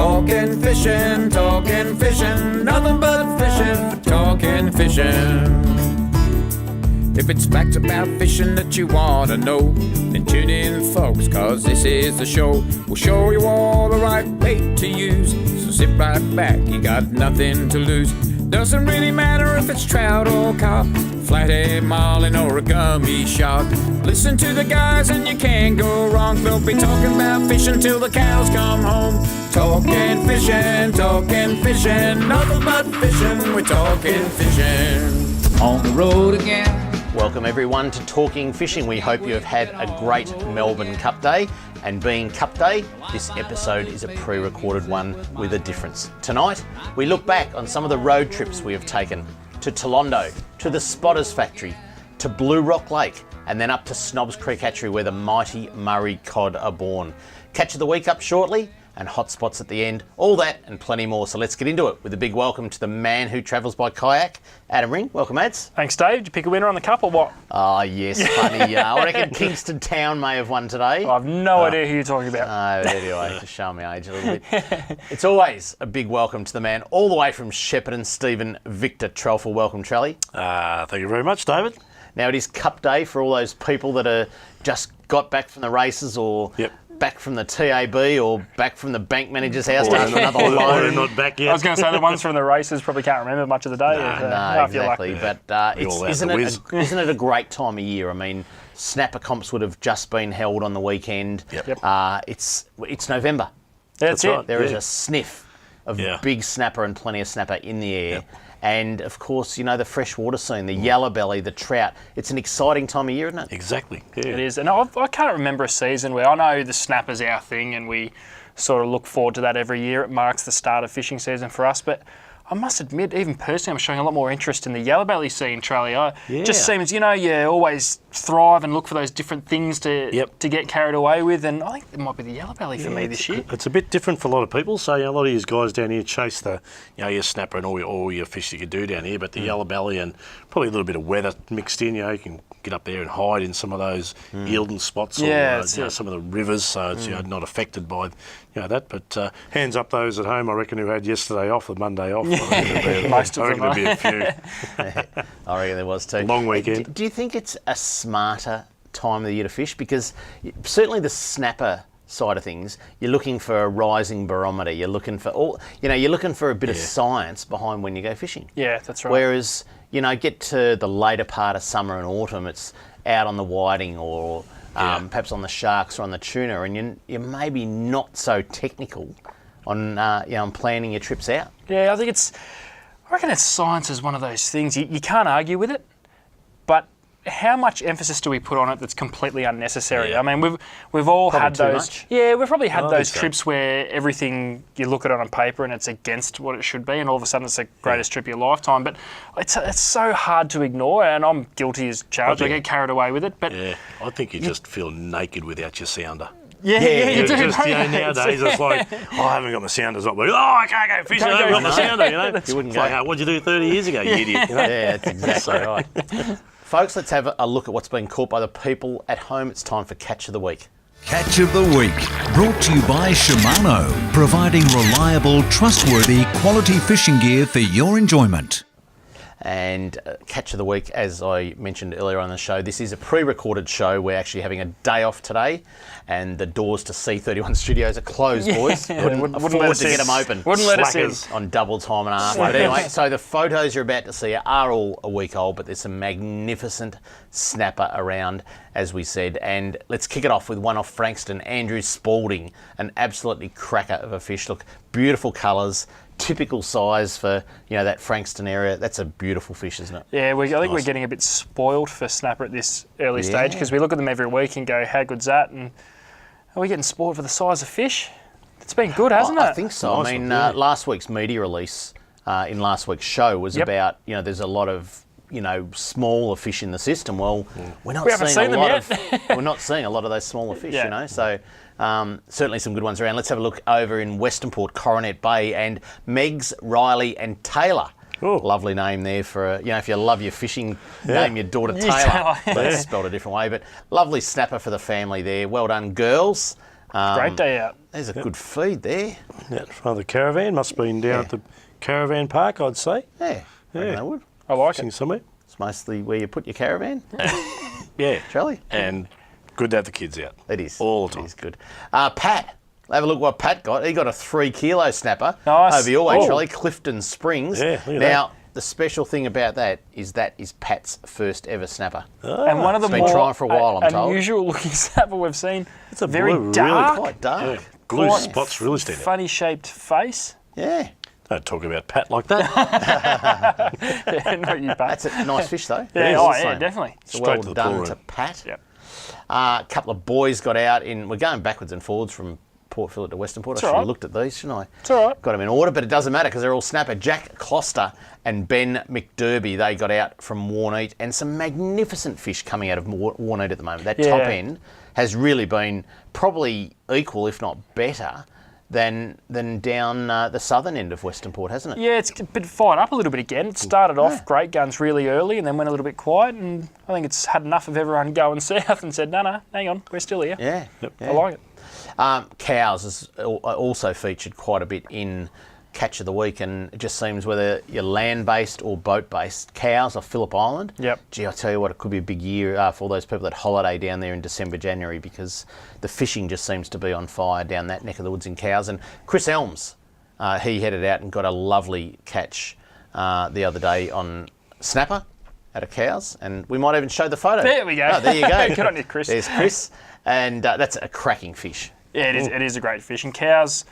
Talking fishing, nothing but fishing, talking fishing. If it's facts about fishing that you want to know, then tune in, folks, cause this is the show. We'll show you all the right bait to use, so sit right back, you got nothing to lose. Doesn't really matter if it's trout or carp, flathead, marlin or a gummy shark. Listen to the guys and you can't go wrong. They'll be talking about fishing till the cows come home. Talking fishing, nothing but fishing, we're talking fishing. On the road again. Welcome everyone to Talking Fishing. We hope you have had a great Melbourne Cup day. And being Cup Day, this episode is a pre-recorded one with a difference. Tonight, we look back on some of the road trips we have taken to Tolondo, to the Spotters Factory, to Blue Rock Lake, and then up to Snobs Creek hatchery where the Mighty Murray Cod are born. Catch of the week up shortly, and hot spots at the end. All that and plenty more. So let's get into it with a big welcome to the man who travels by kayak, Adam Ring. Welcome, Ads. Thanks, Dave. Did you pick a winner on the cup or what? Oh, yes, funny. I reckon Kingston Town may have won today. I have no idea who you're talking about. Anyway, to show my age a little bit. It's always a big welcome to the man all the way from Shepparton, Stephen Victor Trelfall. Welcome, Trelly. Thank you very much, David. Now, it is Cup Day for all those people that are just got back from the races or back from the TAB or back from the bank manager's house to have another loan. We're not back yet. I was going to say the ones from the races probably can't remember much of the day. No, exactly. But isn't it a great time of year? I mean, snapper comps would have just been held on the weekend. It's November. That's it. There is a sniff of big snapper and plenty of snapper in the air. And, of course, you know, the freshwater scene, the yellow belly, the trout. It's an exciting time of year, isn't it? Exactly. Yeah. It is. And I can't remember a season where I know the snapper's our thing and we sort of look forward to that every year. It marks the start of fishing season for us. But I must admit, even personally, I'm showing a lot more interest in the yellow belly scene, Charlie. It just seems, you know, you always thrive and look for those different things to get carried away with. And I think it might be the yellow belly for me this year. It's a bit different for a lot of people. So, you know, a lot of you guys down here chase the, you know, your snapper and all your fish that you can do down here. But the yellow belly and probably a little bit of weather mixed in, you know, you can get up there and hide in some of those yielding spots or some of the rivers. So it's not affected by that. But hands up those at home, I reckon, who had yesterday off, the Monday off. Most of them. There'll be a few. I reckon there was too. Long weekend. Do you think it's a smarter time of the year to fish? Because certainly the snapper side of things, you're looking for a rising barometer. You're looking for you're looking for a bit of science behind when you go fishing. Yeah, that's right. Whereas, you know, get to the later part of summer and autumn, it's out on the whiting or perhaps on the sharks or on the tuna, and you're maybe not so technical on on planning your trips out. Yeah, I reckon it's science is one of those things. You can't argue with it, but how much emphasis do we put on it that's completely unnecessary? I mean, we've all probably had too those. Much. Yeah, we've probably had those trips where everything you look at on paper and it's against what it should be, and all of a sudden it's the greatest trip of your lifetime. But it's so hard to ignore, and I'm guilty as charged. I get carried away with it. But I think you just feel naked without your sounder. Yeah, you do. Just, nowadays it's like, I haven't got my sounders up. I can't go fishing. I haven't got my sounder. You know, you wouldn't go. Like, what'd you do 30 years ago, you idiot? You know? Yeah, that's exactly right. Folks, let's have a look at what's been caught by the people at home. It's time for Catch of the Week. Catch of the Week, brought to you by Shimano, providing reliable, trustworthy, quality fishing gear for your enjoyment. And Catch of the Week, as I mentioned earlier on the show, this is a pre-recorded show. We're actually having a day off today, and the doors to C31 Studios are closed, boys. Wouldn't afford to get them open. Wouldn't let us in. On double time and a half. But anyway, so the photos you're about to see are all a week old, but there's some magnificent snapper around, as we said. And let's kick it off with one off Frankston, Andrew Spalding, an absolutely cracker of a fish. Look, beautiful colours. Typical size for that Frankston area. That's a beautiful fish, isn't it? Yeah, I think we're getting a bit spoiled for snapper at this early stage because we look at them every week and go, how good's that? And are we getting spoiled for the size of fish? It's been good, hasn't it? I think so. Nice. I mean, last week's media release in last week's show was about there's a lot of smaller fish in the system. Well, we're not seeing a lot of those smaller fish. So. Certainly some good ones around. Let's have a look over in Western Port, Coronet Bay, and Meggs, Riley and Taylor. Ooh. Lovely name there for, if you love your fishing, name your daughter Taylor. But it's spelled a different way. But lovely snapper for the family there. Well done, girls. Great day out. There's a good feed there. Yeah, from the caravan. Must have been down at the caravan park, I'd say. Yeah, I reckon they would. I like Sitting it. somewhere. It's mostly where you put your caravan, Yeah. Charlie. And good to have the kids out. It is. All the time. It is good. Pat. Have a look what Pat got. He got a 3 kilo snapper Nice. over your way, Oh. Charlie. Clifton Springs. Yeah, look at now, the special thing about that is Pat's first ever snapper. And one of the been more trying for a while, I'm told. unusual looking snapper we've seen. It's a very blue, really dark, Quite dark. Yeah. Blue Quite spots really stand out. funny shaped face. Yeah. Don't talk about Pat like that. Yeah, not you, Pat. That's a nice fish, though. Yeah, It is oh, the yeah, same. definitely. So Straight well to the done pool to room. Pat. Yep. A couple of boys got out in. We're going backwards and forwards from Port Phillip to Western Port. I It's should all have right. looked at these, shouldn't I? It's all right. Got them in order, but it doesn't matter because they're all snapper. Jack Closter and Ben McDerby, they got out from Warneet, and some magnificent fish coming out of Warneet at the moment. That top Yeah. end has really been probably equal, if not better, than down the southern end of Western Port, hasn't it? Yeah, it's been fired up a little bit again. It started off great guns really early and then went a little bit quiet, and I think it's had enough of everyone going south and said, no, hang on, we're still here. Yeah. I like it. Cows has also featured quite a bit in Catch of the Week, and it just seems whether you're land-based or boat-based. Cows off Phillip Island. Yep. Gee, I tell you what, it could be a big year for all those people that holiday down there in December, January, because the fishing just seems to be on fire down that neck of the woods in Cows. And Chris Elms, he headed out and got a lovely catch the other day on snapper out of Cows, and we might even show the photo. There we go. Oh, there you go. Good on you, Chris. There's Chris, and that's a cracking fish. Yeah, it is a great fish. And cows,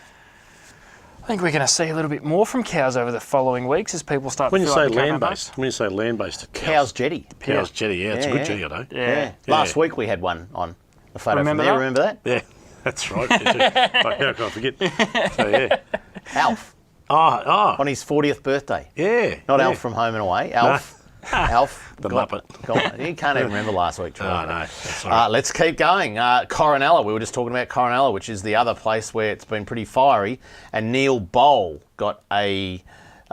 I think we're going to see a little bit more from cows over the following weeks as people start When to you fill say up the caravan land-based, when you say land-based, Cows jetty. Cows jetty, yeah, it's a Yeah, good yeah. jetty, I know. Yeah. Last week we had one on the photo Remember from there. that? Remember that? Yeah, that's right. How can I forget? So, yeah. Alf Oh, on his 40th birthday. yeah. Not yeah. Alf from Home and Away. Alf. Alf. The got- Muppet. got- you can't even remember last week, Oh, Troy. no, that's all right. Let's keep going. Coronella. We were just talking about Coronella, which is the other place where it's been pretty fiery. And Neil Bowl got a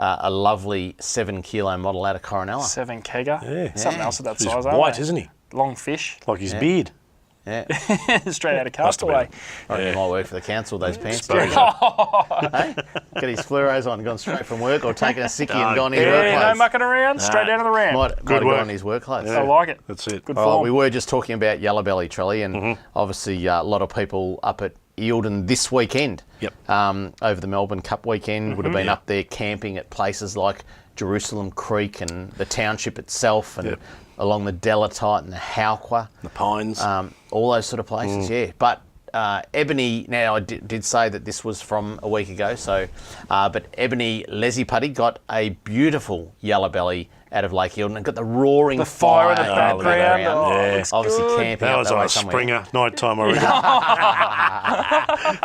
lovely 7 kilo model out of Coronella. 7 kegger. Yeah. Something else of that He's size, white, aren't they? isn't he? Long fish. Like his beard. Yeah. Straight out of Must have Castaway. been. I reckon he might work for the council, those pants. Suppose. Hey? Get his fluoros on, gone straight from work, or taken a sickie and gone in his Yeah, work no clothes. mucking around. Straight down to the round. Might have Good gone work. in his work clothes. I like it. That's it. Good Well, form. we were just talking about yellow belly, Trelly, and obviously a lot of people up at Eildon this weekend. Yep. Over the Melbourne Cup weekend, would have been up there camping at places like Jerusalem Creek and the township itself, and Yep. along the Delatite and the Hauqua. The Pines. All those sort of places, yeah. But Ebony, now I did say that this was from a week ago, so, but Ebony Lesiputty got a beautiful yellow belly out of Lake Eildon and got the roaring The fire in the in background. Oh, Yeah. looks Obviously good. camping that up was that on way a somewhere. Springer night time already.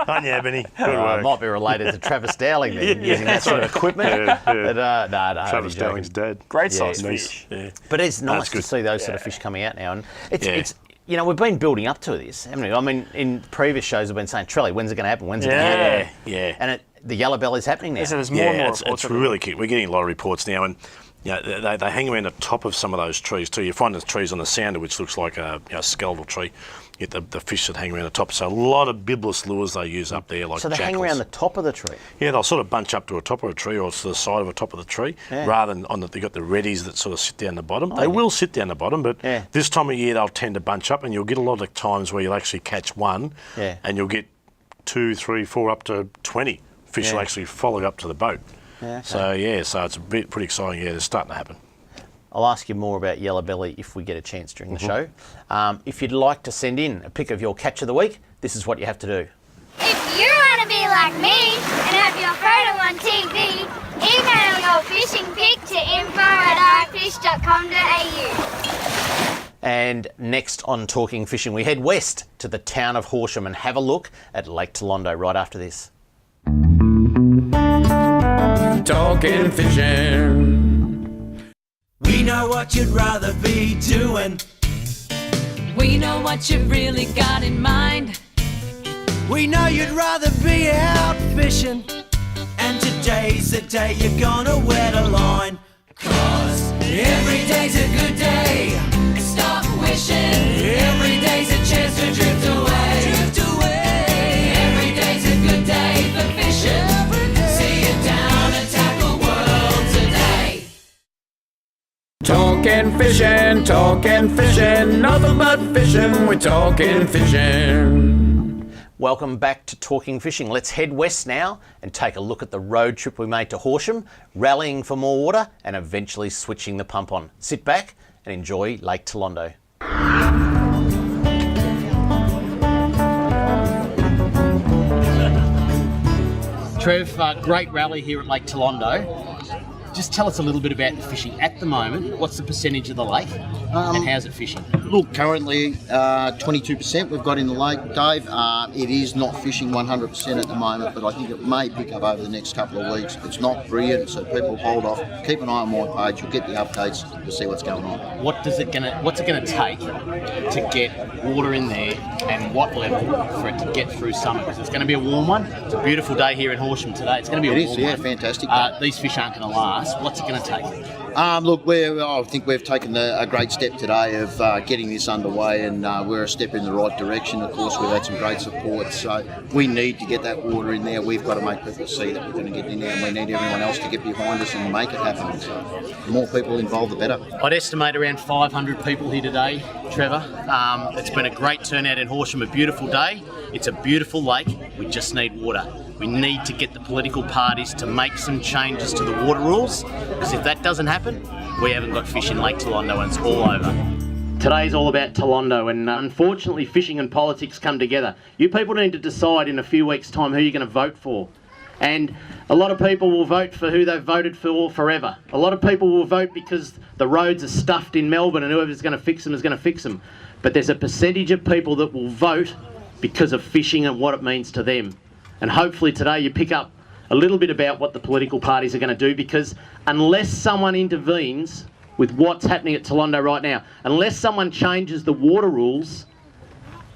On you, Ebony. Good It work. might be related to Travis Dowling then, using that sort of equipment. Yeah, yeah. But, no, Travis only joking. Dowling's dad. Great Yeah, size Nice. fish. Yeah. But it's nice to good. see those sort of fish coming out now, and it's Yeah. it's you know, we've been building up to this, haven't we? I mean, in previous shows we've been saying, Trelly, when's it going to happen? When's it going to happen? Yeah. And the yellow belly's happening now. So there's more and more it's reports of it. really cute. We're getting a lot of reports now, and they hang around the top of some of those trees too. You find the trees on the sounder, which looks like a skeletal tree. You get the fish that hang around the top. So a lot of bibless lures they use up there, like So they hang jackals. around the top of the tree. Yeah, they'll sort of bunch up to the top of a tree or to the side of the top of the tree, rather than they've got the reddies that sort of sit down the bottom. They will sit down the bottom, but Yeah. this time of year they'll tend to bunch up, and you'll get a lot of times where you'll actually catch one, Yeah. and you'll get 2, 3, 4, up to 20 fish Yeah. will actually follow up to the boat. Yeah, okay. So it's pretty exciting. Yeah, it's starting to happen. I'll ask you more about yellow belly if we get a chance during the show. If you'd like to send in a pic of your catch of the week, this is what you have to do. If you want to be like me and have your photo on TV, email your fishing pic to info@ifish.com.au. And next on Talking Fishing, we head west to the town of Horsham and have a look at Lake Tolondo right after this. Talking fishing. We know what you'd rather be doing. We know what you've really got in mind. We know you'd rather be out fishing. And today's the day you're gonna wet a line. 'Cause every day's a good day. Stop wishing. Every day's a chance to drift away. Drift away. Every day's a talking fishing, nothing but fishing, we're talking fishing. Welcome back to Talking Fishing. Let's head west now and take a look at the road trip we made to Horsham, rallying for more water and eventually switching the pump on. Sit back and enjoy Lake Tolondo. Trev, great rally here at Lake Tolondo. Just tell us a little bit about the fishing at the moment. What's the percentage of the lake and how's it fishing? Look, currently 22% we've got in the lake, Dave. It is not fishing 100% at the moment, but I think it may pick up over the next couple of weeks. It's not brilliant, so people hold off. Keep an eye on my page. You'll get the updates to see what's going on. What's it gonna take to get water in there, and what level for it to get through summer? Because it's going to be a warm one. It's a beautiful day here in Horsham today. It's going to be a warm one. Fantastic. These fish aren't going to last. What's it going to take? Look, I think we've taken a great step today of getting this underway, and we're a step in the right direction. Of course, we've had some great support, so we need to get that water in there. We've got to make people see that we're going to get in there, and we need everyone else to get behind us and make it happen. So the more people involved, the better. I'd estimate around 500 people here today, Trevor. It's been a great turnout in Horsham, a beautiful day. It's a beautiful lake. We just need water. We need to get the political parties to make some changes to the water rules, because if that doesn't happen, we haven't got fish in Lake Tolondo and it's all over. Today's all about Tolondo, and unfortunately fishing and politics come together. You people need to decide in a few weeks' time who you're going to vote for. And a lot of people will vote for who they've voted for forever. A lot of people will vote because the roads are stuffed in Melbourne and whoever's going to fix them is going to fix them. But there's a percentage of people that will vote because of fishing and what it means to them. And hopefully today you pick up a little bit about what the political parties are going to do, because unless someone intervenes with what's happening at Tolondo right now, unless someone changes the water rules,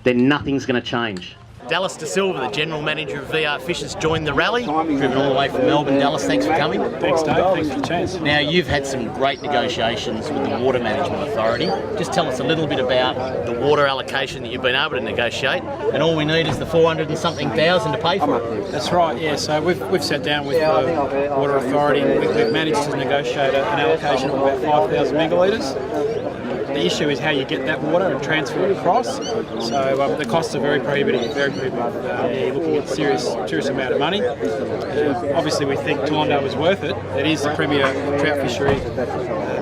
then nothing's going to change. Dallas De Silva, the General Manager of VR Fish, has joined the rally, driven all the way from Melbourne. Dallas, thanks for coming. Thanks, Dave. Thanks for the chance. Now, you've had some great negotiations with the Water Management Authority. Just tell us a little bit about the water allocation that you've been able to negotiate, and all we need is the 400 and something thousand to pay for it. That's right, yeah. So we've sat down with the Water Authority and we've managed to negotiate an allocation of about 5,000 megalitres. The issue is how you get that water and transfer it across. So the costs are very prohibitive, you're looking at a serious amount of money. Obviously we think Tolondo is worth it. It is the premier trout fishery,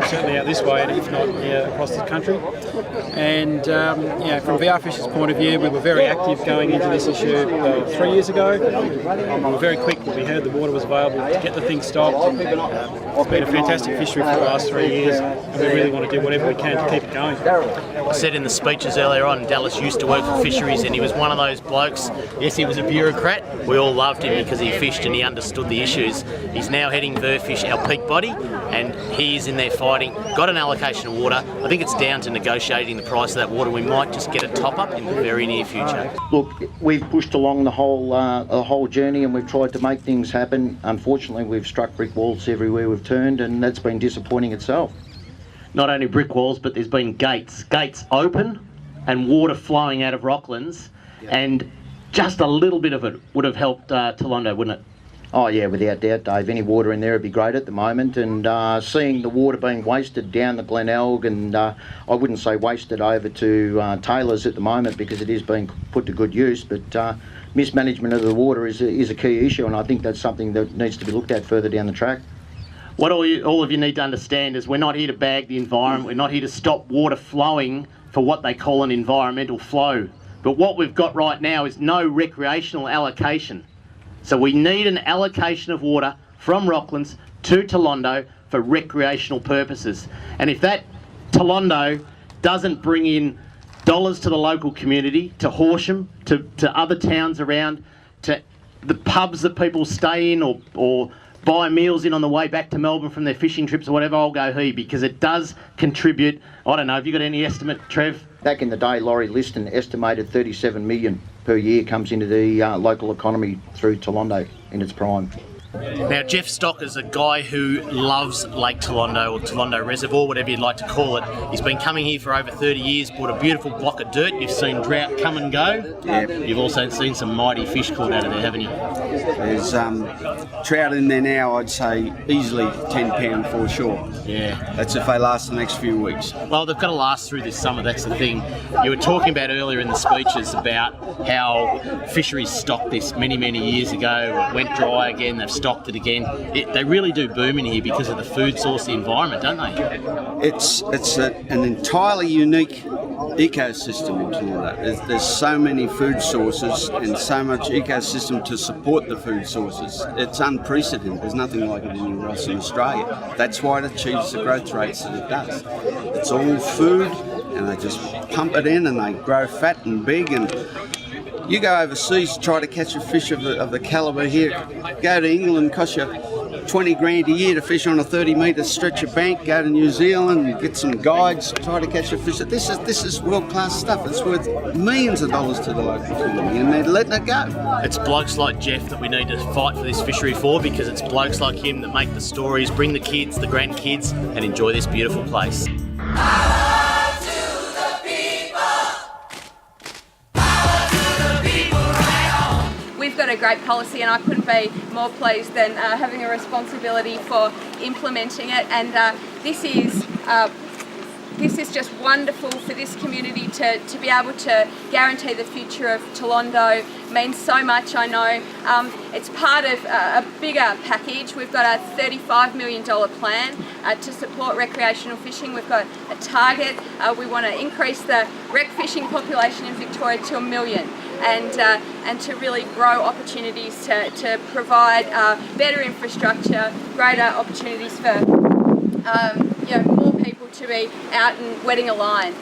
certainly out this way, and if not across the country. And from VR Fish's point of view, we were very active going into this issue 3 years ago. We were very quick when we heard the water was available to get the thing stopped. It's been a fantastic fishery for the last 3 years, and we really want to do whatever we can to keep it going. I said in the speeches earlier on, Dallas used to work for fisheries, and he was one of those blokes. Yes, he was a bureaucrat. We all loved him because he fished and he understood the issues. He's now heading Verfish, our peak body, and he's in there fighting. Got an allocation of water. I think it's down to negotiating the price of that water. We might just get a top-up in the very near future. Look, we've pushed along the whole journey, and we've tried to make things happen. Unfortunately, we've struck brick walls everywhere we've turned, and that's been disappointing itself. Not only brick walls, but there's been gates open and water flowing out of Rocklands, and just a little bit of it would have helped Tolondo, wouldn't it? Oh yeah, without doubt, Dave. Any water in there would be great at the moment, and seeing the water being wasted down the Glenelg, and I wouldn't say wasted over to Taylor's at the moment because it is being put to good use, but mismanagement of the water is a key issue, and I think that's something that needs to be looked at further down the track. What all of you need to understand is we're not here to bag the environment. We're not here to stop water flowing for what they call an environmental flow. But what we've got right now is no recreational allocation. So we need an allocation of water from Rocklands to Tolondo for recreational purposes. And if that Tolondo doesn't bring in dollars to the local community, to Horsham, to other towns around, to the pubs that people stay in, or buy meals in on the way back to Melbourne from their fishing trips or whatever, I'll go he, because it does contribute. I don't know, have you got any estimate, Trev? Back in the day, Laurie Liston estimated 37 million per year comes into the local economy through Tolondo in its prime. Now, Jeff Stock is a guy who loves Lake Tolondo, or Tolondo Reservoir, whatever you'd like to call it. He's been coming here for over 30 years, bought a beautiful block of dirt. You've seen drought come and go. Yeah. You've also seen some mighty fish caught out of there, haven't you? There's trout in there now, I'd say easily 10 pound for sure. Yeah. That's if they last the next few weeks. Well, they've got to last through this summer, that's the thing. You were talking about earlier in the speeches about how fisheries stocked this many, many years ago. It went dry again, they've stocked it again. They really do boom in here because of the food source, the environment, don't they? It's an entirely unique ecosystem in Toolondo. There's so many food sources and so much ecosystem to support the food sources. It's unprecedented. There's nothing like it anywhere else in Australia. That's why it achieves the growth rates that it does. It's all food, and they just pump it in and they grow fat and big. And you go overseas to try to catch a fish of the calibre here. Go to England, cost you 20 grand a year to fish on a 30 metre stretch of bank. Go to New Zealand and get some guides, try to catch a fish. This is world class stuff. It's worth millions of dollars to the local community, and they're letting it go. It's blokes like Jeff that we need to fight for this fishery for, because it's blokes like him that make the stories, bring the kids, the grandkids, and enjoy this beautiful place. We've got a great policy, and I couldn't be more pleased than having a responsibility for implementing it. And this is just wonderful for this community to be able to guarantee the future of Tolondo. It means so much, I know. It's part of a bigger package. We've got a $35 million plan to support recreational fishing. We've got a target. We want to increase the rec fishing population in Victoria to 1 million. And to really grow opportunities to provide better infrastructure, greater opportunities for more people to be out and wetting a line.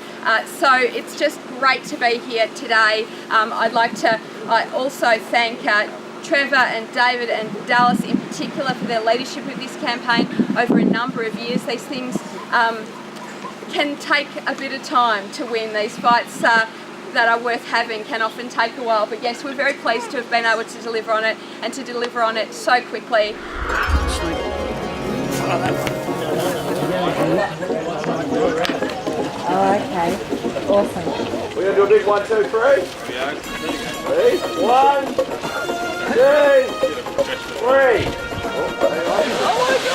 So it's just great to be here today. I'd like to also thank Trevor and David and Dallas in particular for their leadership of this campaign over a number of years. These things can take a bit of time to win. These fights that are worth having can often take a while, but yes, we're very pleased to have been able to deliver on it, and to deliver on it so quickly. Oh, okay. Awesome. We're going to do a big 1, 2, 3. Ready? 1, 2, 3. Oh my God!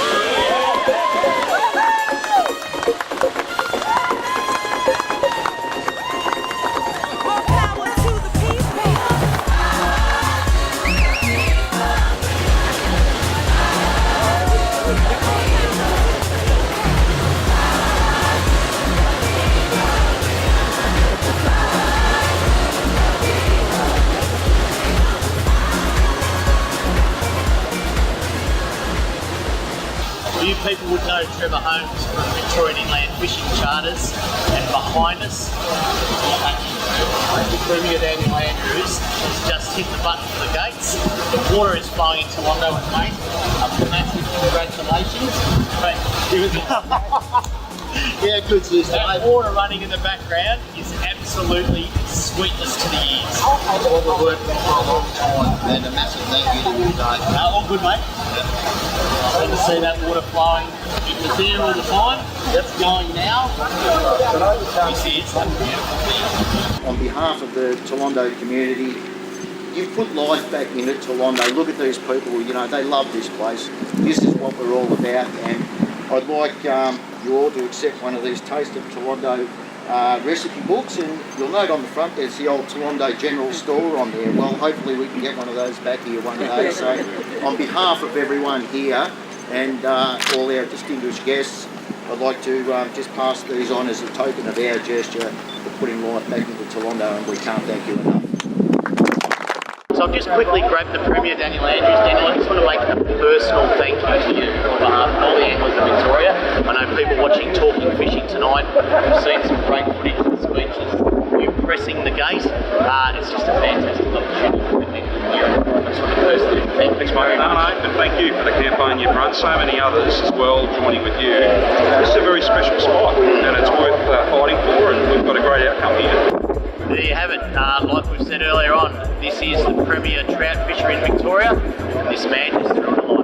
You people would know Trevor Holmes from Victorian Inland Fishing Charters, and behind us, the Premier Daniel Andrews has just hit the button for the gates. The water is flowing into Tolondo and mate. Massive congratulations. But yeah, good sister. That water running in the background is absolutely sweetness to the ears. We've worked on for a long time, and a massive thank you to you, Dave. All good, mate. Good to see that water flowing. It was there all the time. It's going now. This is beautiful. On behalf of the Tolondo community, you've put life back into Tolondo. Look at these people, they love this place. This is what we're all about, and I'd like you all to accept one of these Taste of Tolondo recipe books, and you'll note on the front there's the old Tolondo General Store on there. Well, hopefully we can get one of those back here one day. So on behalf of everyone here and all our distinguished guests, I'd like to just pass these on as a token of our gesture for putting life back into Tolondo, and we can't thank you enough. So I've just quickly grabbed the Premier Daniel Andrews. Daniel, I just want to make a personal thank you to you on behalf of all the anglers in Victoria. I know people watching Talking Fishing tonight have seen some great footage and speeches. You pressing the gate. It's just a fantastic opportunity. I just want to personally thank you. Thanks, mate. No, and thank you for the campaign you've run. So many others as well joining with you. This is a very special spot, and it's worth fighting for, and we've got a great outcome here. There you have it. Like we've said earlier on, this is the premier trout fisher in Victoria, and this man just threw it alive.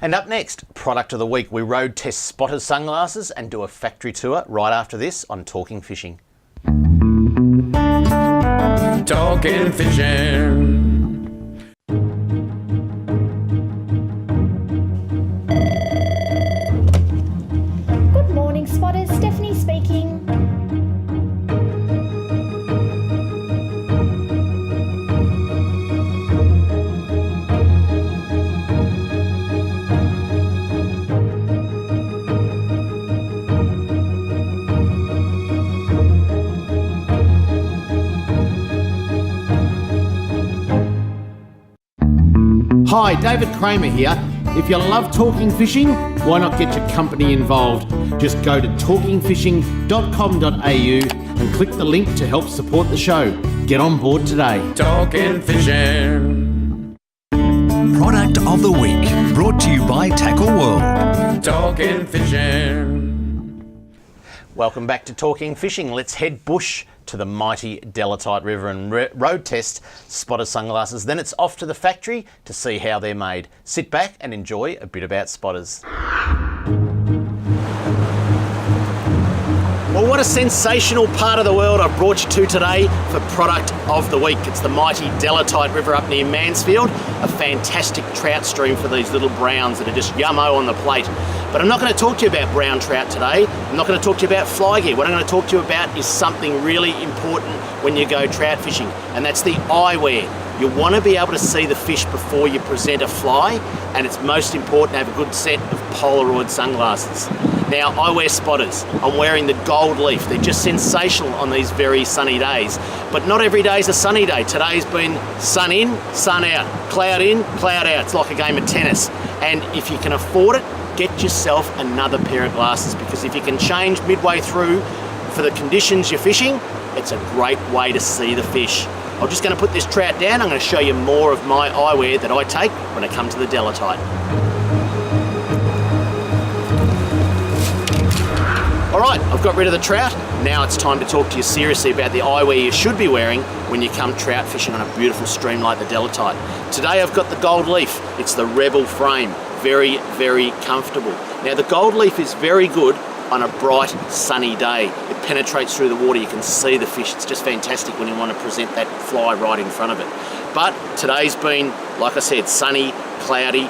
And up next, product of the week, we road test spotters sunglasses and do a factory tour right after this on Talking Fishing. Talking fishing. Good morning, spotters. Stephanie speaking. Hi, David Kramer here. If you love talking fishing, why not get your company involved? Just go to talkingfishing.com.au and click the link to help support the show. Get on board today. Talking fishing. Product of the week, brought to you by Tackle World. Talking fishing. Welcome back to Talking Fishing. Let's head bush to the mighty Delatite River and road test spotter sunglasses. Then it's off to the factory to see how they're made. Sit back and enjoy a bit about spotters. Well, what a sensational part of the world I've brought you to today for product of the week. It's the mighty Delatite River up near Mansfield, a fantastic trout stream for these little browns that are just yummo on the plate. But I'm not going to talk to you about brown trout today. I'm not going to talk to you about fly gear. What I'm going to talk to you about is something really important when you go trout fishing, and that's the eyewear. You want to be able to see the fish before you present a fly, and it's most important to have a good set of Polaroid sunglasses. Now, I wear spotters. I'm wearing the gold leaf. They're just sensational on these very sunny days. But not every day is a sunny day. Today's been sun in, sun out, cloud in, cloud out. It's like a game of tennis. And if you can afford it, get yourself another pair of glasses, because if you can change midway through for the conditions you're fishing, it's a great way to see the fish. I'm just going to put this trout down. I'm going to show you more of my eyewear that I take when I come to the Delatite. Alright, I've got rid of the trout. Now it's time to talk to you seriously about the eyewear you should be wearing when you come trout fishing on a beautiful stream like the Delatite. Today I've got the gold leaf. It's the Rebel frame. Very, very comfortable. Now the gold leaf is very good on a bright sunny day. It penetrates through the water. You can see the fish. It's just fantastic when you want to present that fly right in front of it. But today's been, like I said, sunny, cloudy,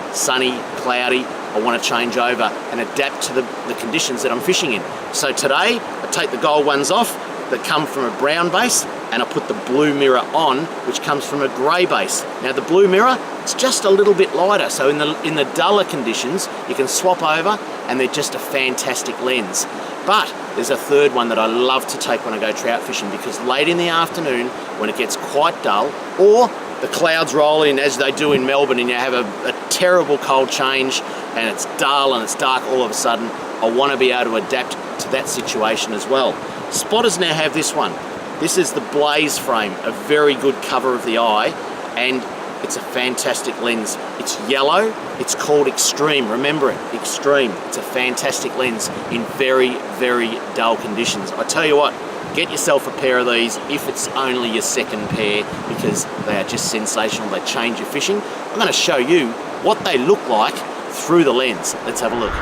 cloudy. I want to change over and adapt to the conditions that I'm fishing in. So today I take the gold ones off that come from a brown base, and I put the blue mirror on, which comes from a grey base. Now the blue mirror, it's just a little bit lighter, so in the duller conditions you can swap over and they're just a fantastic lens. But there's a third one that I love to take when I go trout fishing, because late in the afternoon when it gets quite dull, or the clouds roll in as they do in Melbourne and you have a terrible cold change and it's dull and it's dark all of a sudden, I want to be able to adapt to that situation as well. Spotters now have this one. This is the Blaze frame, a very good cover of the eye, and it's a fantastic lens. It's yellow, it's called Extreme, remember it, Extreme. It's a fantastic lens in very, very dull conditions. I tell you what, get yourself a pair of these if it's only your second pair, because they are just sensational. They change your fishing. I'm going to show you what they look like through the lens. Let's have a look.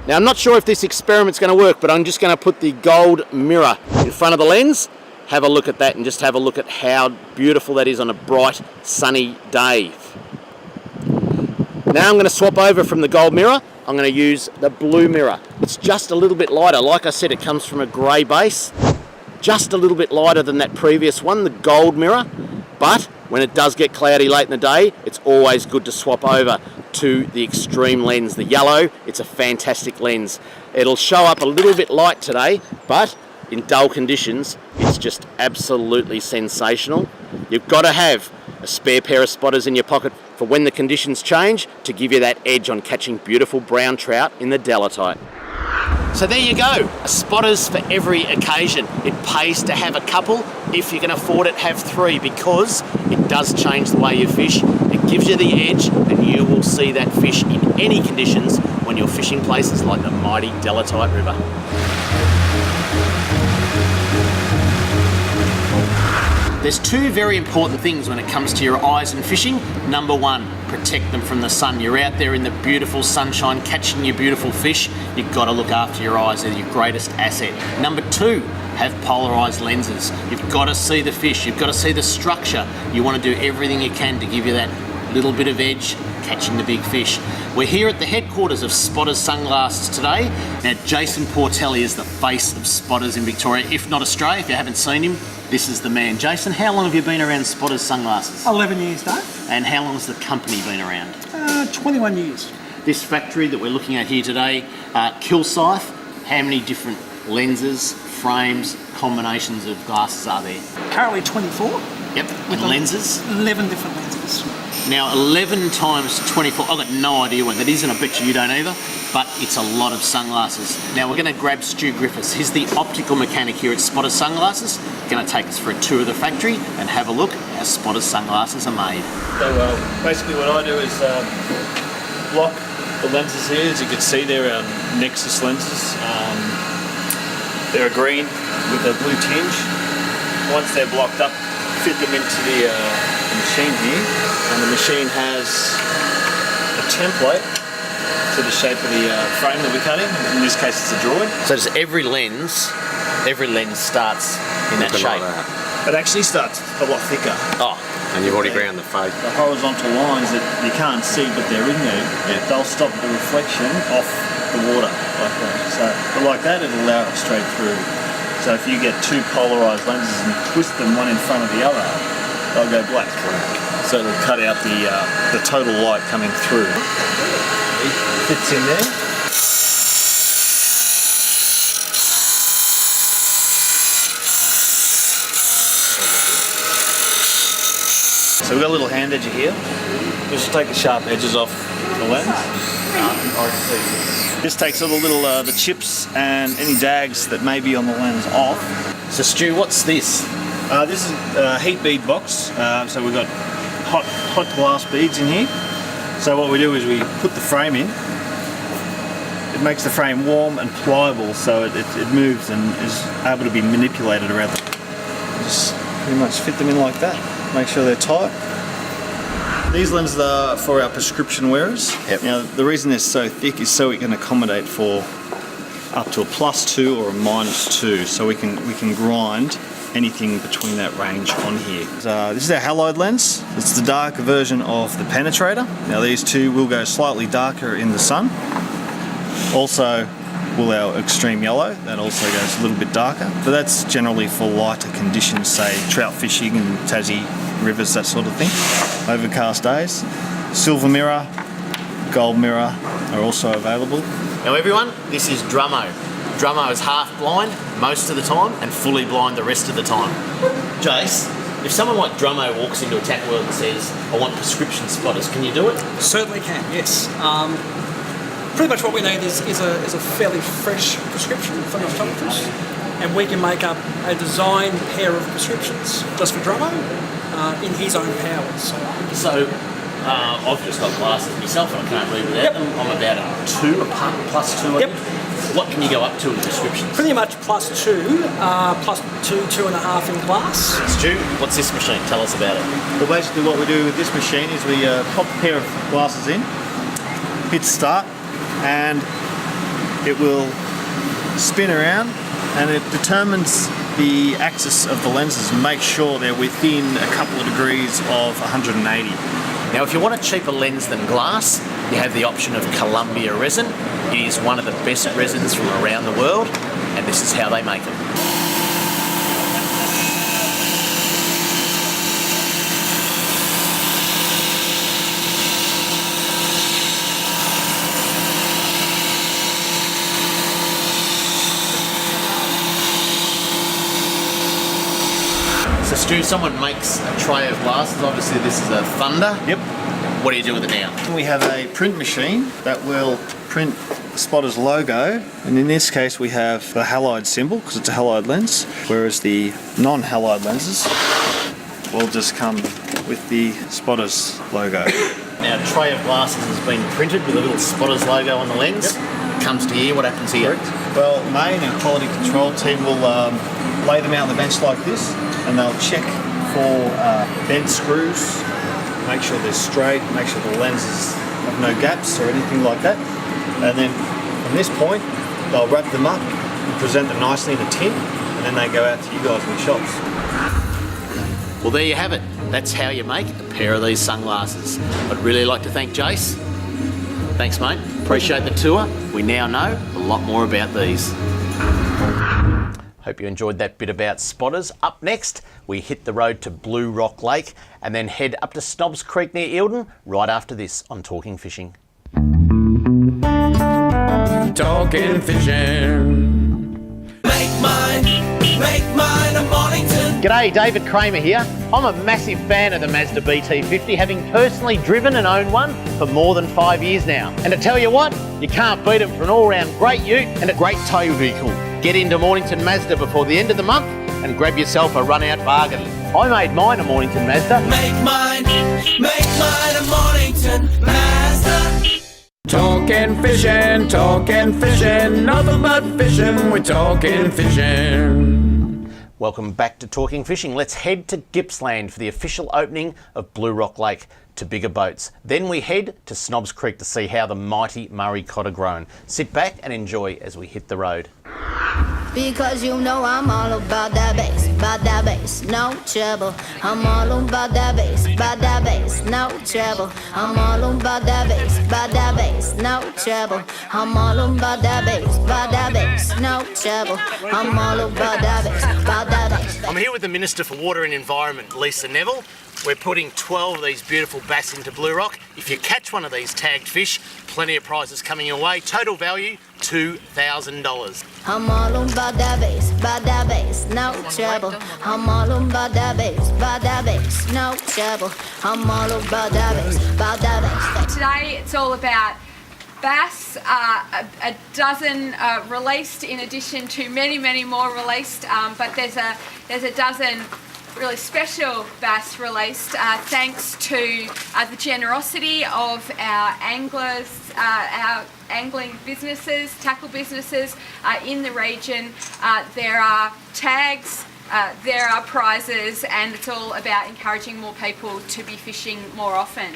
Now I'm not sure if this experiment's going to work, but I'm just going to put the gold mirror in front of the lens. Have a look at that and just have a look at how beautiful that is on a bright sunny day. Now I'm going to swap over from the gold mirror. I'm going to use the blue mirror. It's just a little bit lighter. Like I said, it comes from a grey base. Just a little bit lighter than that previous one, the gold mirror. But when it does get cloudy late in the day, it's always good to swap over to the Extreme lens, the yellow. It's a fantastic lens. It'll show up a little bit light today, but in dull conditions, it's just absolutely sensational. You've got to have a spare pair of spotters in your pocket for when the conditions change, to give you that edge on catching beautiful brown trout in the Delatite. So there you go, spotters for every occasion. It pays to have a couple. If you can afford it, have three, because it does change the way you fish. It gives you the edge, and you will see that fish in any conditions when you're fishing places like the mighty Delatite River. There's two very important things when it comes to your eyes and fishing. Number one, protect them from the sun. You're out there in the beautiful sunshine catching your beautiful fish. You've got to look after your eyes. They're your greatest asset. Number 2, have polarised lenses. You've got to see the fish. You've got to see the structure. You want to do everything you can to give you that little bit of edge catching the big fish. We're here at the headquarters of Spotters Sunglasses today. Now, Jason Portelli is the face of Spotters in Victoria, if not Australia. If you haven't seen him, this is the man. Jason, how long have you been around Spotters Sunglasses? 11 years, Dave. And how long has the company been around? 21 years. This factory that we're looking at here today, Kilsyth, how many different lenses, frames, combinations of glasses are there? Currently 24. Yep, with lenses? 11 different lenses. Now, 11 times 24, I've got no idea what that is, and I bet you don't either, but it's a lot of sunglasses. Now, we're going to grab Stu Griffiths. He's the optical mechanic here at Spotters Sunglasses. He's going to take us for a tour of the factory and have a look at how Spotters Sunglasses are made. So, basically what I do is block the lenses here. As you can see, they're Nexus lenses. They're green with a blue tinge. Once they're blocked up, fit them into the machine here, and the machine has a template to the shape of the frame that we're cutting. In this case, it's a droid. So does every lens starts in that shape? It actually starts a lot thicker. Oh, and you've already ground the face. The horizontal lines that you can't see, but they're in there, they'll stop the reflection off the water like that. So, but like that, it'll allow it straight through. So if you get 2 polarised lenses and twist them one in front of the other, they'll go black. So it'll cut out the total light coming through. It fits in there. So we've got a little hand edger here. Just take the sharp edges off the lens. This takes all the little the chips and any dags that may be on the lens off. So Stu, what's this? This is a heat bead box. So we've got hot glass beads in here. So what we do is we put the frame in. It makes the frame warm and pliable, so it moves and is able to be manipulated around. Just pretty much fit them in like that. Make sure they're tight. These lenses are for our prescription wearers. Yep. Now, the reason they're so thick is so we can accommodate for up to a +2 or a -2, so we can grind anything between that range on here. This is our halide lens. It's the darker version of the penetrator. Now, these two will go slightly darker in the sun. Also, will our extreme yellow, that also goes a little bit darker, but that's generally for lighter conditions, say trout fishing and Tassie rivers, that sort of thing, overcast days. Silver mirror, gold mirror are also available. Now everyone, this is Drummo. Drummo is half blind most of the time and fully blind the rest of the time. Jace, if someone like Drummo walks into a tack world and says, I want prescription spotters, can you do it? Certainly can, yes. Pretty much what we need is a fairly fresh prescription from the optometrist, and we can make up a design pair of prescriptions just for Drummo in his own powers. So I've just got glasses myself and I can't read without them. I'm about a 2, a +2. Yep. What can you go up to in prescriptions? Pretty much +2, +2, 2.5 in glass. Stu, what's this machine? Tell us about it. Well, basically what we do with this machine is we pop a pair of glasses in, hit start, and it will spin around and it determines the axis of the lenses and make sure they're within a couple of degrees of 180. Now, if you want a cheaper lens than glass, you have the option of Columbia resin. It is one of the best resins from around the world, and this is how they make it. So Stu, someone makes a tray of glasses. Obviously this is a Thunder. Yep. What do you do with it now? We have a print machine that will print Spotters logo, and in this case we have the halide symbol because it's a halide lens, whereas the non-halide lenses will just come with the Spotters logo. Now a tray of glasses has been printed with a little Spotters logo on the lens. Yep. Comes to here, what happens here? Correct. Well, Maine, our quality control team, will lay them out on the bench like this, and they'll check for bent screws, make sure they're straight, make sure the lenses have no gaps or anything like that. And then from this point, they'll wrap them up and present them nicely in a tin, and then they go out to you guys in the shops. Well, there you have it. That's how you make a pair of these sunglasses. I'd really like to thank Jace. Thanks, mate. Appreciate the tour. We now know a lot more about these. Hope you enjoyed that bit about spotters. Up next, we hit the road to Blue Rock Lake and then head up to Snobs Creek near Eildon right after this on Talking Fishing. Talking fishing. Make mine a Mornington. G'day, David Kramer here. I'm a massive fan of the Mazda BT50, having personally driven and owned one for more than 5 years now. And to tell you what, you can't beat them for an all-round great ute and a great tow vehicle. Get into Mornington Mazda before the end of the month and grab yourself a run-out bargain. I made mine a Mornington Mazda. Make mine a Mornington Mazda. Talking fishing, nothing but fishing, we're talking fishing. Welcome back to Talking Fishing. Let's head to Gippsland for the official opening of Blue Rock Lake to bigger boats. Then we head to Snobs Creek to see how the Mighty Murray Cod are grown. Sit back and enjoy as we hit the road. Because you know I'm all about that bass, no trouble. I'm all about that bass, no trouble. I'm all about that bass, no trouble. I'm all about that bass, no trouble. I'm all about that bass, I'm here with the Minister for Water and Environment, Lisa Neville. We're putting 12 of these beautiful bass into Blue Rock. If you catch one of these tagged fish, plenty of prizes coming your way. Total value, $2,000. I'm all about that bass, no trouble. I'm all about that bass, no trouble. I'm all about that bass, Today it's all about bass, a dozen released in addition to many more released, but there's a dozen really special bass released thanks to the generosity of our anglers, our angling businesses, tackle businesses in the region. There are tags, there are prizes, and it's all about encouraging more people to be fishing more often.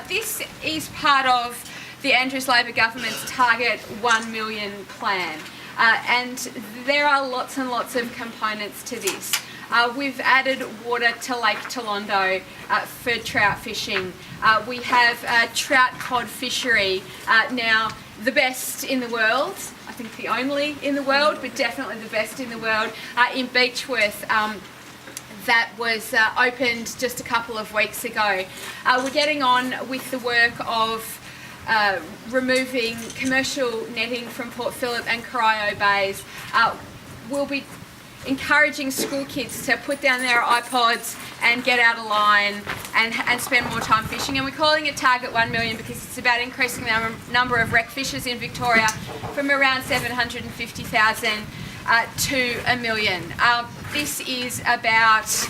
This is part of the Andrews Labor government's Target 1 Million plan, and there are lots and lots of components to this. We've added water to Lake Tolondo for trout fishing. We have a trout cod fishery, now the best in the world, I think the only in the world, but definitely the best in the world, in Beechworth. That was opened just a couple of weeks ago. We're getting on with the work of removing commercial netting from Port Phillip and Corio Bays. We'll be encouraging school kids to put down their iPods and get out of line and spend more time fishing. And we're calling it Target 1 Million because it's about increasing the number of wreck fishers in Victoria from around 750,000 to 1 million. This is about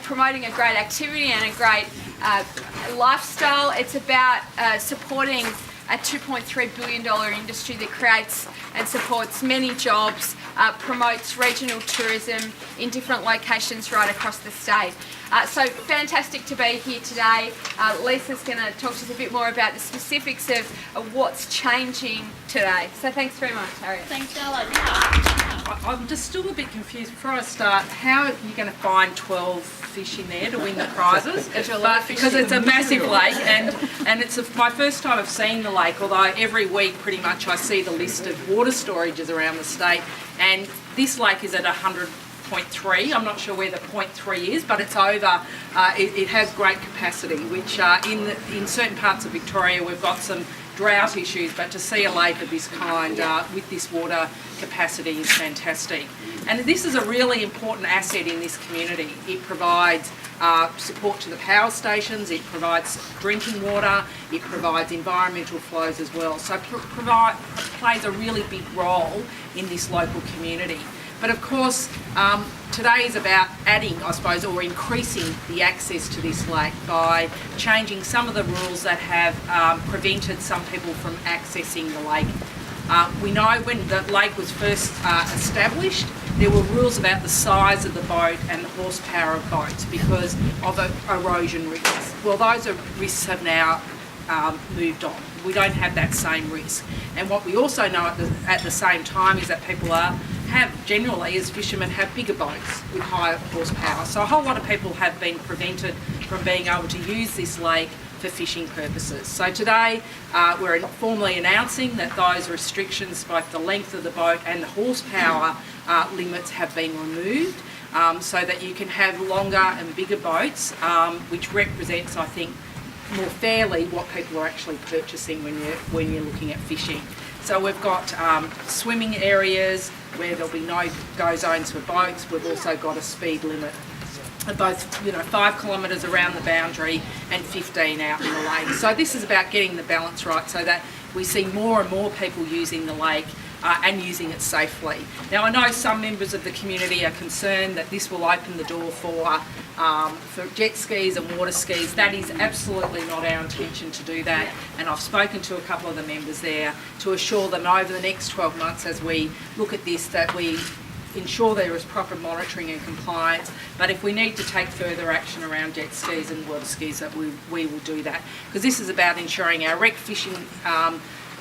promoting a great activity and a great lifestyle. It's about supporting a $2.3 billion industry that creates and supports many jobs, promotes regional tourism in different locations right across the state. So fantastic to be here today. Lisa's going to talk to us a bit more about the specifics of what's changing today. So thanks very much, Harriet. Thanks, Charlotte. I'm just still a bit confused. Before I start, how are you going to find 12 fish in there to win the prizes? Because it's a massive lake, and it's my first time I've seen the lake, although every week pretty much I see the list of water storages around the state, and this lake is at 100.3. I'm not sure where the 0.3 is, but it's over. It has great capacity, which in certain parts of Victoria we've got some drought issues, but to see a lake of this kind with this water capacity is fantastic. And this is a really important asset in this community. It provides support to the power stations, it provides drinking water, it provides environmental flows as well. So plays a really big role in this local community. But of course, today is about adding, I suppose, or increasing the access to this lake by changing some of the rules that have prevented some people from accessing the lake. We know when the lake was first established, there were rules about the size of the boat and the horsepower of boats because of erosion risks. well, those risks have now moved on. We don't have that same risk. And what we also know at the same time is that people have generally, as fishermen, have bigger boats with higher horsepower. So a whole lot of people have been prevented from being able to use this lake for fishing purposes. So today we're formally announcing that those restrictions, both the length of the boat and the horsepower limits, have been removed, so that you can have longer and bigger boats, which represents, I think, more fairly what people are actually purchasing when you're looking at fishing. So we've got swimming areas where there'll be no go zones for boats. We've also got a speed limit of both 5 kilometres around the boundary and 15 out in the lake. So this is about getting the balance right so that we see more and more people using the lake and using it safely. Now, I know some members of the community are concerned that this will open the door for jet skis and water skis. That is absolutely not our intention to do that, and I've spoken to a couple of the members there to assure them over the next 12 months as we look at this that we ensure there is proper monitoring and compliance, but if we need to take further action around jet skis and water skis, that we will do that, because this is about ensuring our rec fishing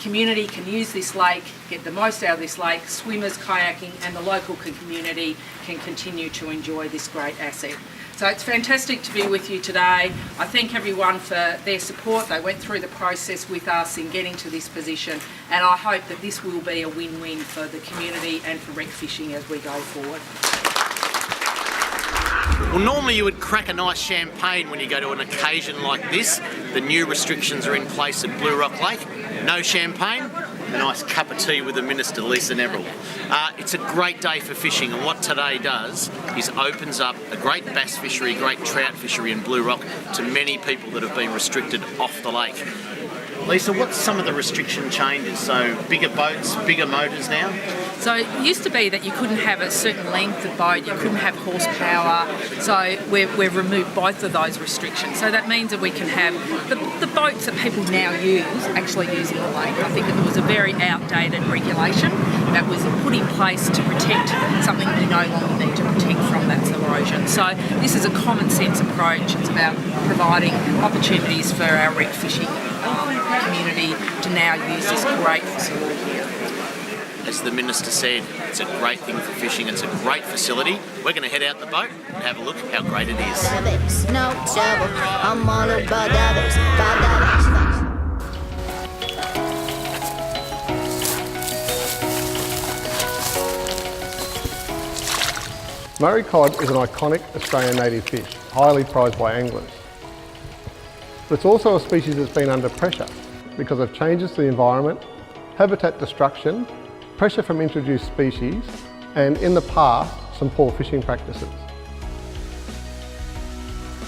community can use this lake, get the most out of this lake, swimmers, kayaking, and the local community can continue to enjoy this great asset. So it's fantastic to be with you today. I thank everyone for their support. They went through the process with us in getting to this position, and I hope that this will be a win-win for the community and for rec fishing as we go forward. Well, normally you would crack a nice champagne when you go to an occasion like this. The new restrictions are in place at Blue Rock Lake. No champagne, a nice cup of tea with the Minister, Lisa Neville. It's a great day for fishing, and what today does is opens up a great bass fishery, great trout fishery in Blue Rock to many people that have been restricted off the lake. Lisa, what's some of the restriction changes? So bigger boats, bigger motors now? So it used to be that you couldn't have a certain length of boat, you couldn't have horsepower, so we've removed both of those restrictions. So that means that we can have the boats that people now use actually using the lake. I think it was a very outdated regulation that was put in place to protect something we no longer need to protect from, that's erosion. So this is a common sense approach. It's about providing opportunities for our rec fishing community to now use this great facility here. As the Minister said, it's a great thing for fishing, it's a great facility. We're going to head out the boat and have a look how great it is. No trouble, I'm all about that bass. Murray cod is an iconic Australian native fish, highly prized by anglers. But it's also a species that's been under pressure because of changes to the environment, habitat destruction, pressure from introduced species, and in the past, some poor fishing practices.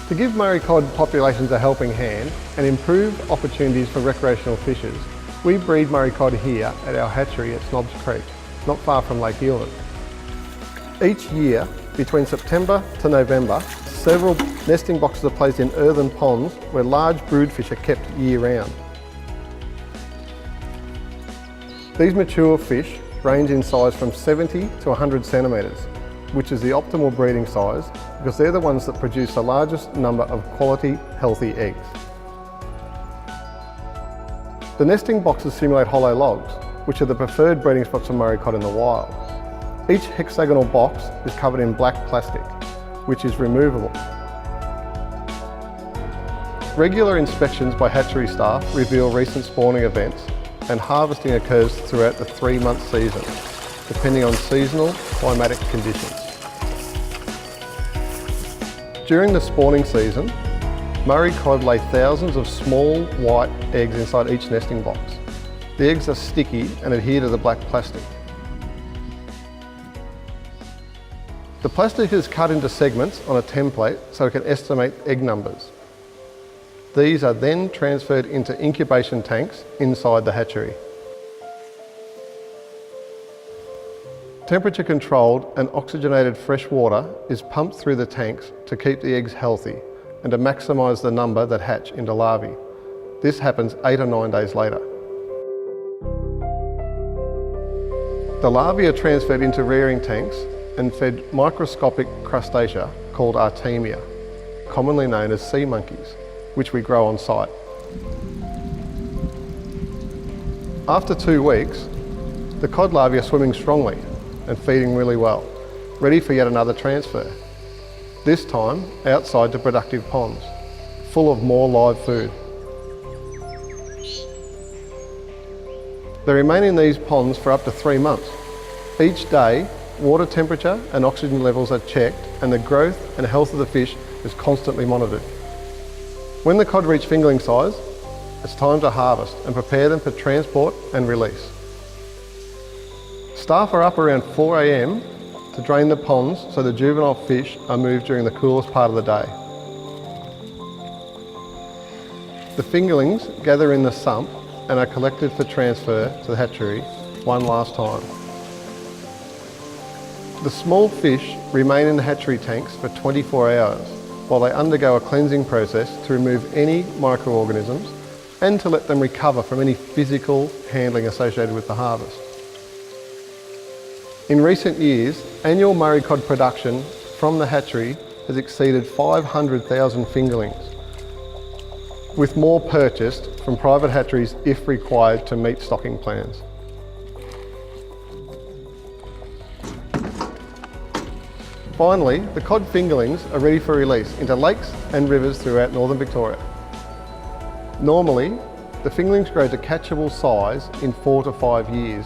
To give Murray cod populations a helping hand and improve opportunities for recreational fishers, we breed Murray cod here at our hatchery at Snobs Creek, not far from Lake Eildon. Each year, between September to November, several nesting boxes are placed in earthen ponds where large broodfish are kept year-round. These mature fish range in size from 70 to 100 centimetres, which is the optimal breeding size because they're the ones that produce the largest number of quality, healthy eggs. The nesting boxes simulate hollow logs, which are the preferred breeding spots for Murray cod in the wild. Each hexagonal box is covered in black plastic, which is removable. Regular inspections by hatchery staff reveal recent spawning events, and harvesting occurs throughout the 3-month season, depending on seasonal climatic conditions. During the spawning season, Murray cod lay thousands of small white eggs inside each nesting box. The eggs are sticky and adhere to the black plastic. The plastic is cut into segments on a template so it can estimate egg numbers. These are then transferred into incubation tanks inside the hatchery. Temperature controlled and oxygenated fresh water is pumped through the tanks to keep the eggs healthy and to maximise the number that hatch into larvae. This happens 8 or 9 days later. The larvae are transferred into rearing tanks and fed microscopic crustacea called Artemia, commonly known as sea monkeys. which we grow on site. After 2 weeks, the cod larvae are swimming strongly and feeding really well, ready for yet another transfer. This time outside to productive ponds, full of more live food. They remain in these ponds for up to 3 months. Each day, water temperature and oxygen levels are checked and the growth and health of the fish is constantly monitored. When the cod reach fingerling size, it's time to harvest and prepare them for transport and release. Staff are up around 4 a.m. to drain the ponds so the juvenile fish are moved during the coolest part of the day. The fingerlings gather in the sump and are collected for transfer to the hatchery one last time. The small fish remain in the hatchery tanks for 24 hours while they undergo a cleansing process to remove any microorganisms and to let them recover from any physical handling associated with the harvest. In recent years, annual Murray cod production from the hatchery has exceeded 500,000 fingerlings, with more purchased from private hatcheries if required to meet stocking plans. Finally, the cod fingerlings are ready for release into lakes and rivers throughout northern Victoria. Normally, the fingerlings grow to catchable size in 4 to 5 years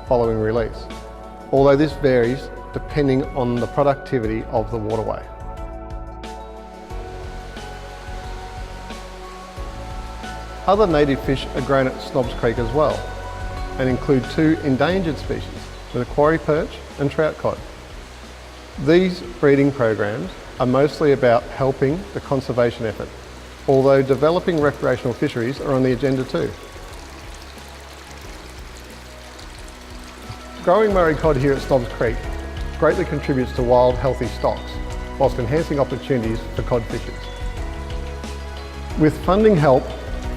following release, although this varies depending on the productivity of the waterway. Other native fish are grown at Snobs Creek as well, and include 2 endangered species, the quarry perch and trout cod. These breeding programs are mostly about helping the conservation effort, although developing recreational fisheries are on the agenda too. Growing Murray cod here at Snobs Creek greatly contributes to wild, healthy stocks, whilst enhancing opportunities for cod fishers. With funding help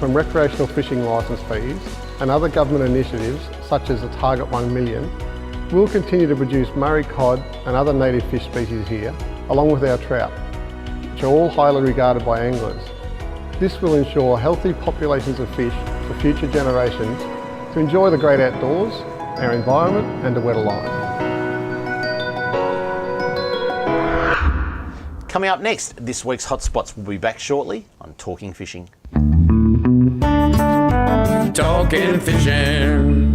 from recreational fishing licence fees and other government initiatives such as the Target 1 Million, we'll continue to produce Murray cod and other native fish species here, along with our trout, which are all highly regarded by anglers. This will ensure healthy populations of fish for future generations to enjoy the great outdoors, our environment and to wet a line. Coming up next, this week's Hotspots will be back shortly on Talking Fishing. Talking fishing.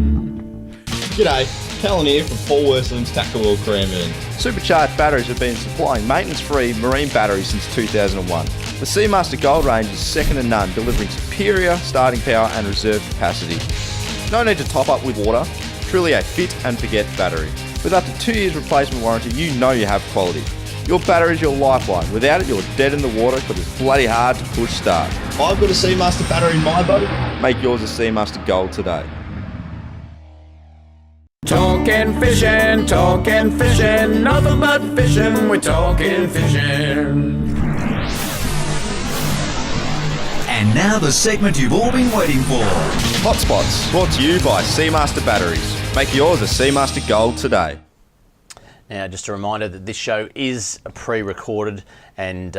G'day, Callan here from Paul Worslam's Tackle World Cranbourne. Supercharged batteries have been supplying maintenance-free marine batteries since 2001. The Seamaster Gold range is second to none, delivering superior starting power and reserve capacity. No need to top up with water, truly a fit and forget battery. With up to 2 years replacement warranty, you know you have quality. Your battery is your lifeline. Without it, you're dead in the water because it's bloody hard to push start. I've got a Seamaster battery in my boat. Make yours a Seamaster Gold today. Talking fishing, nothing but fishing, we're talking fishing. And now the segment you've all been waiting for. Hotspots, brought to you by Seamaster Batteries. Make yours a Seamaster Gold today. Now, just a reminder that this show is pre-recorded and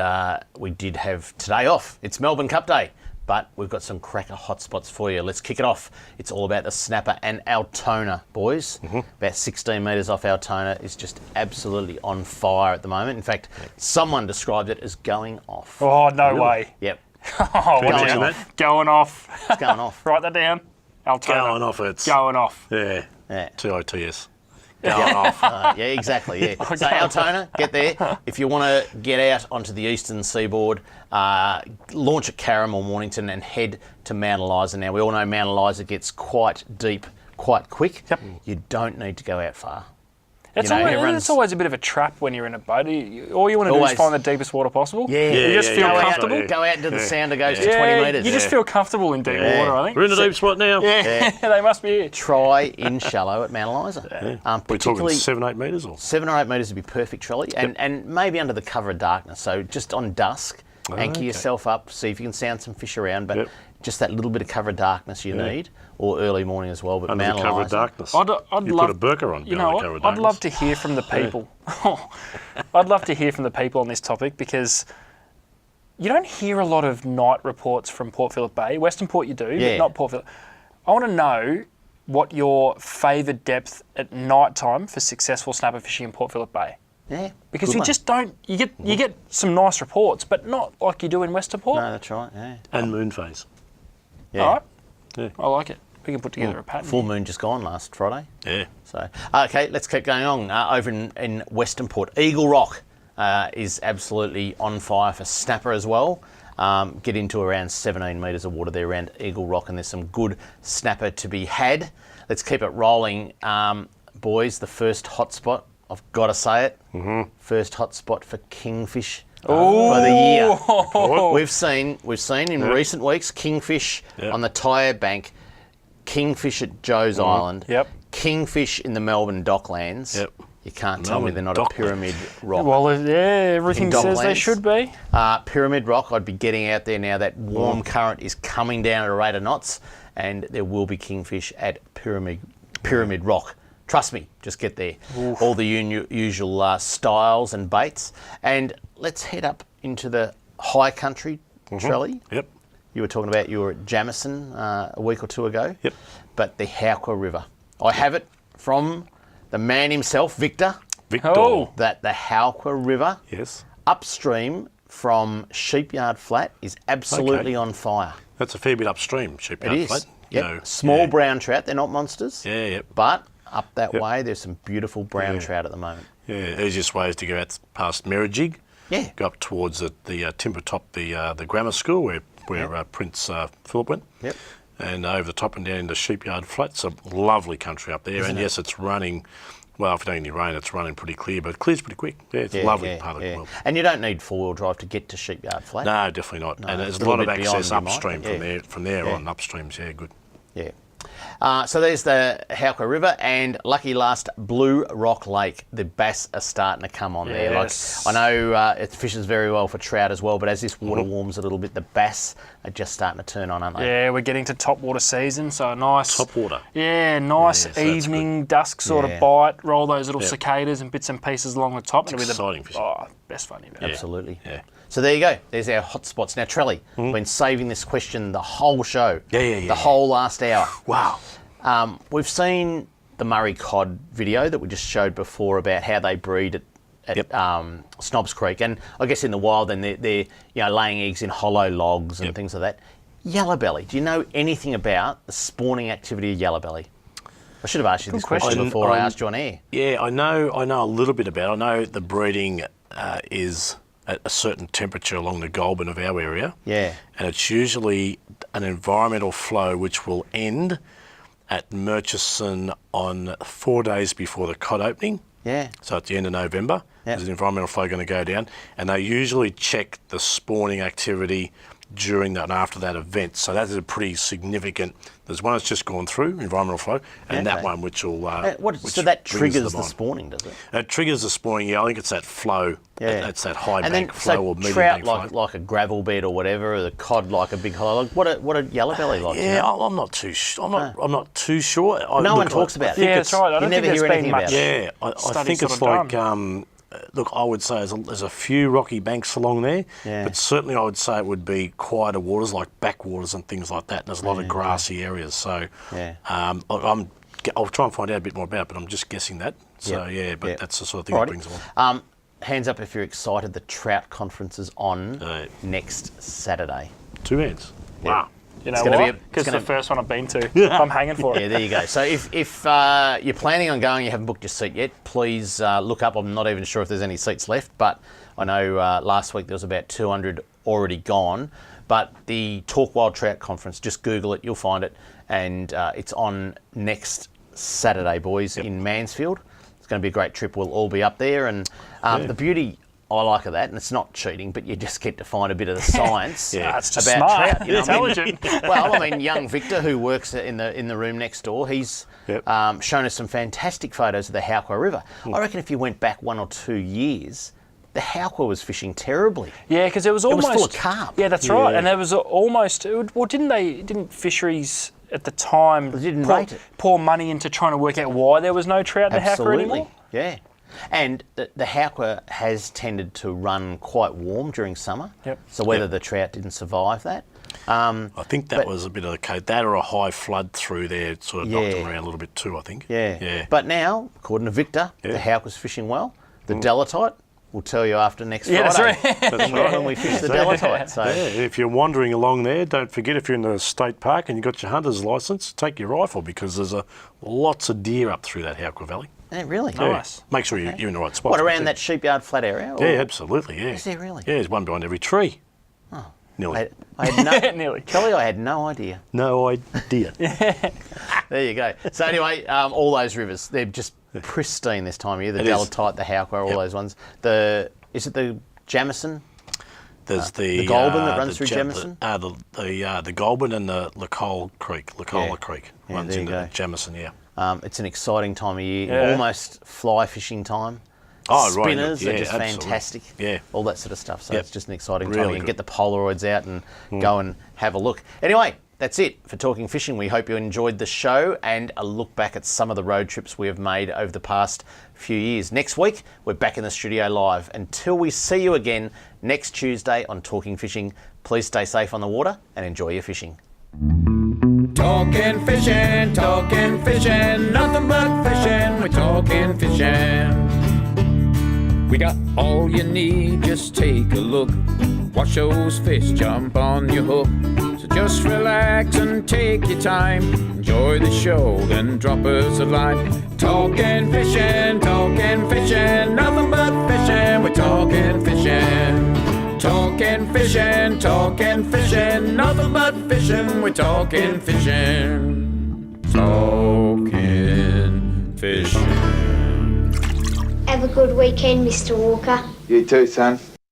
we did have today off. It's Melbourne Cup Day, but we've got some cracker hotspots for you. Let's kick it off. It's all about the snapper and Altona, boys. About 16 metres off Altona is just absolutely on fire at the moment. In fact, someone described it as going off. Oh, no way. Yep. Oh, Going off. Going off. It's going off. Write that down. Altona. Going off, it's... Going off. Yeah. Yeah. TITS. Going off. Yeah, exactly. Yeah. So Altona, get there. If you want to get out onto the eastern seaboard, launch at Carrum or Mornington and head to Mount Eliza. Now, we all know Mount Eliza gets quite deep quite quick. Yep. You don't need to go out far. It's always a bit of a trap when you're in a boat. All you want to do is find the deepest water possible. Yeah. You just feel comfortable. Go out into the sound that goes to 20 metres. You just feel comfortable in deep water, I think. We're in the deep spot now. Yeah, they must be here. Try in shallow at Mount Eliza. We're talking 7-8 metres or? 7 or 8 metres would be perfect trolley, and maybe under the cover of darkness. So just on dusk, anchor yourself up, see if you can sound some fish around, but just that little bit of cover of darkness you need, or early morning as well. But Under Mount the cover Eliza, of darkness. I'd you love, put a burqa on. You know what? I'd love to hear from the people. I'd love to hear from the people on this topic because you don't hear a lot of night reports from Port Phillip Bay. Western Port you do, but not Port Phillip. I want to know what your favoured depth at night time for successful snapper fishing in Port Phillip Bay. Yeah. Because you just don't. You get some nice reports, but not like you do in Western Port. No, that's right. Yeah. And moon phase. Yeah. All right. Yeah. I like it. We can put together a pattern. Full moon just gone last Friday. Yeah. So okay, let's keep going on. Over in Western Port, Eagle Rock is absolutely on fire for snapper as well. Get into around 17 metres of water there around Eagle Rock, and there's some good snapper to be had. Let's keep it rolling, boys. The first hotspot, I've got to say it. First hotspot for kingfish for the year. We've seen in recent weeks kingfish on the Tyre Bank, kingfish at Joe's Island, kingfish in the Melbourne Docklands. You can't tell me they're not a pyramid rock. Well, yeah, everything says they should be. Pyramid rock, I'd be getting out there now. That warm current is coming down at a rate of knots, and there will be kingfish at pyramid rock. Trust me, just get there. Oof. All the usual styles and baits. And let's head up into the high country, Trelly. Yep. You were talking about you were at Jamison a week or two ago. Yep. But the Howker River. I have it from the man himself, Victor. That the Howker River, upstream from Sheepyard Flat, is absolutely on fire. That's a fair bit upstream, Sheepyard Flat. Yep. Small brown trout, they're not monsters. Yeah. But up that way, there's some beautiful brown trout at the moment. Yeah, easiest way is to go out past Merrijig. Yeah. Go up towards the timber top, the grammar school where Prince Philip went. Yep. And over the top and down into Sheepyard Flat. It's a lovely country up there. Isn't and it? yes, it's running, well, if it ain't any rain, it's running pretty clear, but it clears pretty quick. Yeah, it's a lovely part of the world. And you don't need four-wheel drive to get to Sheepyard Flat. No, definitely not. No, and it's there's a a lot little of bit access beyond your upstream from there Yeah. on. Upstreams, good. Yeah. So there's the Howker River, and lucky last, Blue Rock Lake. The bass are starting to come on there. Like, I know it fishes very well for trout as well, but as this water warms a little bit, the bass are just starting to turn on, aren't they? Yeah, we're getting to top water season, so a nice... Top water. Yeah, nice so that's evening, dusk sort of bite, roll those little cicadas and bits and pieces along the top. It's exciting fishing. Best fun you've Absolutely. Yeah. So there you go. There's our hot spots. Now, Trelly, been saving this question the whole show. The whole last hour. Wow. We've seen the Murray Cod video that we just showed before about how they breed at Snobs Creek, and I guess in the wild, then they're laying eggs in hollow logs and things like that. Yellowbelly. Do you know anything about the spawning activity of yellowbelly? I should have asked you this question before I asked you on air. Yeah, I know a little bit about it. I know the breeding is at a certain temperature along the Goulburn of our area. Yeah. And it's usually an environmental flow which will end at Murchison on 4 days before the cod opening. Yeah. So at the end of November, there's an environmental flow going to go down, and they usually check the spawning activity during that and after that event. So that is a pretty significant. There's one that's just gone through environmental flow, and that one which will. So that triggers the spawning, does it? It triggers the spawning. Yeah, I think it's that flow. Yeah. It's that high and bank then, flow so or medium trout bank flow. like a gravel bed or whatever, or the cod like a big hollow log. What a yellowbelly like? Yeah, I'm not too. I'm not too sure. No one talks about it. Yeah, that's right. I don't think there's been much. Yeah, I think it's like. Look, I would say there's a few rocky banks along there, but certainly I would say it would be quieter waters like backwaters and things like that. And there's a lot of grassy areas. So I'll try and find out a bit more about it, but I'm just guessing that. So that's the sort of thing that brings along. Hands up if you're excited. The trout conference is on next Saturday. 2 hands. Wow. You know what? Because it's the first one I've been to. I'm hanging for it. Yeah, there you go. So if you're planning on going, you haven't booked your seat yet, please look up. I'm not even sure if there's any seats left, but I know last week there was about 200 already gone. But the Talk Wild Trout Conference, just Google it, you'll find it. And it's on next Saturday, boys, in Mansfield. It's going to be a great trip. We'll all be up there. And the beauty... I like that, and it's not cheating, but you just get to find a bit of the science it's just about smart. trout. You know, Intelligent. Well, I mean, young Victor, who works in the room next door, he's shown us some fantastic photos of the Howker River. I reckon if you went back 1 or 2 years, the Howker was fishing terribly. Yeah, because it was almost full of carp. Yeah, that's right, and there was almost. Well, didn't fisheries at the time rate it. pour money into trying to work out why there was no trout in the Howker anymore? Yeah. And the hauker has tended to run quite warm during summer. Yep. So whether the trout didn't survive that. I think that was a bit of the code. That or a high flood through there sort of knocked them around a little bit too, I think. Yeah. But now, according to Victor, the hauker's fishing well. The delatite, we'll tell you after next Friday. That's right. That's right. When we fish the delatite. So. Yeah, if you're wandering along there, don't forget if you're in the state park and you've got your hunter's licence, take your rifle because there's lots of deer up through that Hauker Valley. Yeah, really? Yeah. Nice. Make sure you're in the right spot. What, around that sheepyard flat area? Or? Yeah, absolutely, yeah. Is there really? Yeah, there's one behind every tree. Oh. Nearly. I had no, Nearly. Kelly, I had no idea. No idea. There you go. So anyway, all those rivers, they're just pristine this time of year. The delatite, the Hauker, all those ones. Is it the Jamison? There's the Goulburn that runs through Jamison? The Goulburn and the Lacola Creek runs into Jamison, It's an exciting time of year, Yeah. almost fly fishing time. Oh, right. Spinners are just absolutely. fantastic. Yeah. All that sort of stuff. So it's just an exciting time. Really You can good. get the Polaroids out and go and have a look. Anyway, that's it for Talking Fishing. We hope you enjoyed the show and a look back at some of the road trips we have made over the past few years. Next week, we're back in the studio live. Until we see you again next Tuesday on Talking Fishing, please stay safe on the water and enjoy your fishing. Talking fishing, nothing but fishing, we're talking fishing. We got all you need, just take a look. Watch those fish jump on your hook. So just relax and take your time. Enjoy the show, then drop us a line. Talking fishing, nothing but fishing, we're talking fishing. Talking fishing, nothing but fishing, we're talking fishing. Talking fishing. Have a good weekend, Mr. Walker. You too, son.